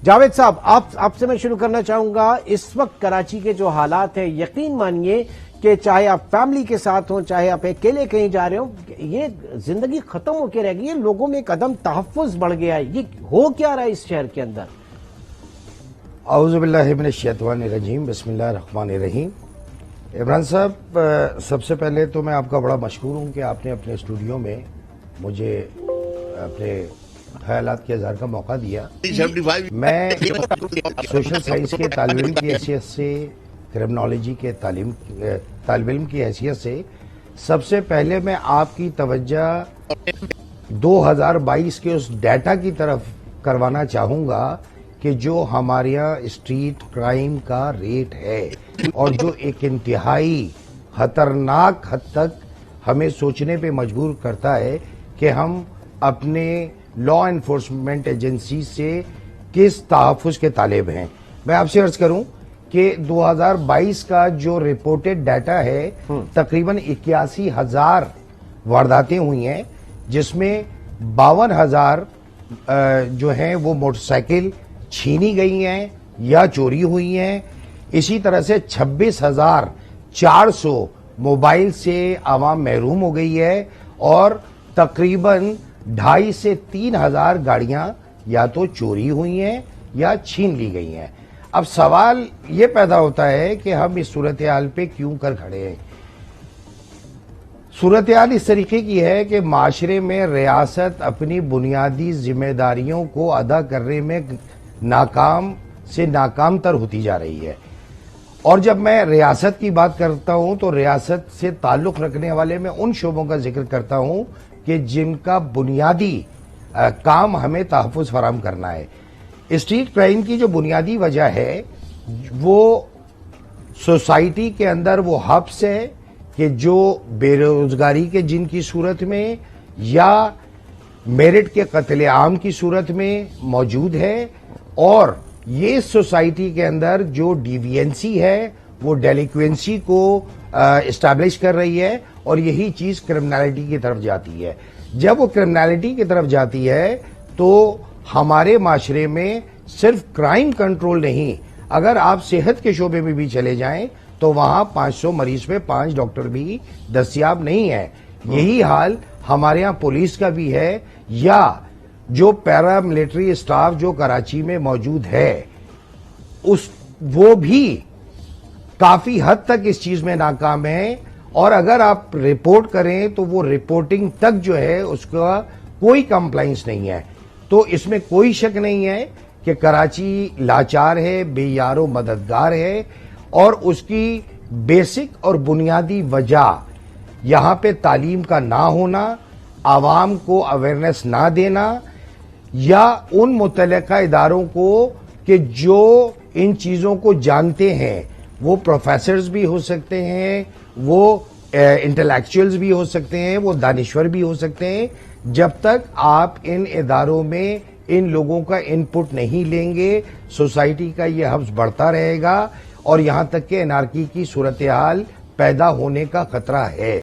جاوید صاحب، آپ سے میں شروع کرنا چاہوں گا. اس وقت کراچی کے جو حالات ہیں، یقین مانیے کہ چاہے آپ فیملی کے ساتھ ہوں، چاہے آپ اکیلے کہیں جا رہے ہوں، یہ زندگی ختم ہو کے رہ گئی ہے. لوگوں میں ایک عدم تحفظ بڑھ گیا ہے. یہ ہو کیا رہا ہے اس شہر کے اندر؟ اعوذ باللہ من الشیطان الرجیم، بسم اللہ الرحمن الرحیم. عمران صاحب، سب سے پہلے تو میں آپ کا بڑا مشکور ہوں کہ آپ نے اپنے اسٹوڈیو میں مجھے اپنے خیالات کے اظہار کا موقع دیا. میں سوشل سائنس کے طالب علم کی حیثیت سے، کرمنالوجی کے طالب علم کی حیثیت سے سب سے پہلے میں آپ کی توجہ 2022 کے اس ڈیٹا کی طرف کروانا چاہوں گا کہ جو ہمارے یہاں اسٹریٹ کرائم کا ریٹ ہے اور جو ایک انتہائی خطرناک حد تک ہمیں سوچنے پہ مجبور کرتا ہے کہ ہم اپنے لا انفورسمنٹ ایجنسی سے کس تحفظ کے طالب ہیں. میں آپ سے عرض کروں کہ 2022 کا جو رپورٹڈ ڈیٹا ہے تقریباً 81,000 وارداتیں ہوئی ہیں، جس میں 52,000 جو ہیں وہ موٹر سائیکل چھینی گئی ہیں یا چوری ہوئی ہیں. اسی طرح سے 26,400 موبائل سے عوام محروم ہو گئی ہے اور تقریباً 2,500 سے 3,000 گاڑیاں یا تو چوری ہوئی ہیں یا چھین لی گئی ہیں. اب سوال یہ پیدا ہوتا ہے کہ ہم اس صورتحال پہ کیوں کر کھڑے ہیں. صورتحال اس طریقے کی ہے کہ معاشرے میں ریاست اپنی بنیادی ذمہ داریوں کو ادا کرنے میں ناکام سے ناکام تر ہوتی جا رہی ہے. اور جب میں ریاست کی بات کرتا ہوں تو ریاست سے تعلق رکھنے والے میں ان شعبوں کا ذکر کرتا ہوں کہ جن کا بنیادی کام ہمیں تحفظ فراہم کرنا ہے. اسٹریٹ کرائم کی جو بنیادی وجہ ہے وہ سوسائٹی کے اندر وہ ہبس ہے کہ جو بے روزگاری کے جن کی صورت میں یا میرٹ کے قتل عام کی صورت میں موجود ہے، اور یہ سوسائٹی کے اندر جو ڈیوینسی ہے وہ ڈیلیکوینسی کو اسٹیبلش کر رہی ہے اور یہی چیز کرمنالٹی کی طرف جاتی ہے. جب وہ کرمنالٹی کی طرف جاتی ہے تو ہمارے معاشرے میں صرف کرائم کنٹرول نہیں، اگر آپ صحت کے شعبے میں بھی چلے جائیں تو وہاں 500 مریض پہ 5 ڈاکٹر بھی دستیاب نہیں ہے. یہی حال ہمارے یہاں پولیس کا بھی ہے، یا جو پیرا ملٹری اسٹاف جو کراچی میں موجود ہے وہ بھی کافی حد تک اس چیز میں ناکام ہے. اور اگر آپ رپورٹ کریں تو وہ رپورٹنگ تک جو ہے اس کا کوئی کمپلائنس نہیں ہے. تو اس میں کوئی شک نہیں ہے کہ کراچی لاچار ہے، بے یار و مددگار ہے، اور اس کی بیسک اور بنیادی وجہ یہاں پہ تعلیم کا نہ ہونا، عوام کو اویئرنیس نہ دینا، یا ان متعلقہ اداروں کو کہ جو ان چیزوں کو جانتے ہیں، وہ پروفیسرز بھی ہو سکتے ہیں، وہ انٹلیکچوئلز بھی ہو سکتے ہیں، وہ دانشور بھی ہو سکتے ہیں. جب تک آپ ان اداروں میں ان لوگوں کا ان پٹ نہیں لیں گے، سوسائٹی کا یہ حبس بڑھتا رہے گا اور یہاں تک کہ انارکی کی صورتحال پیدا ہونے کا خطرہ ہے.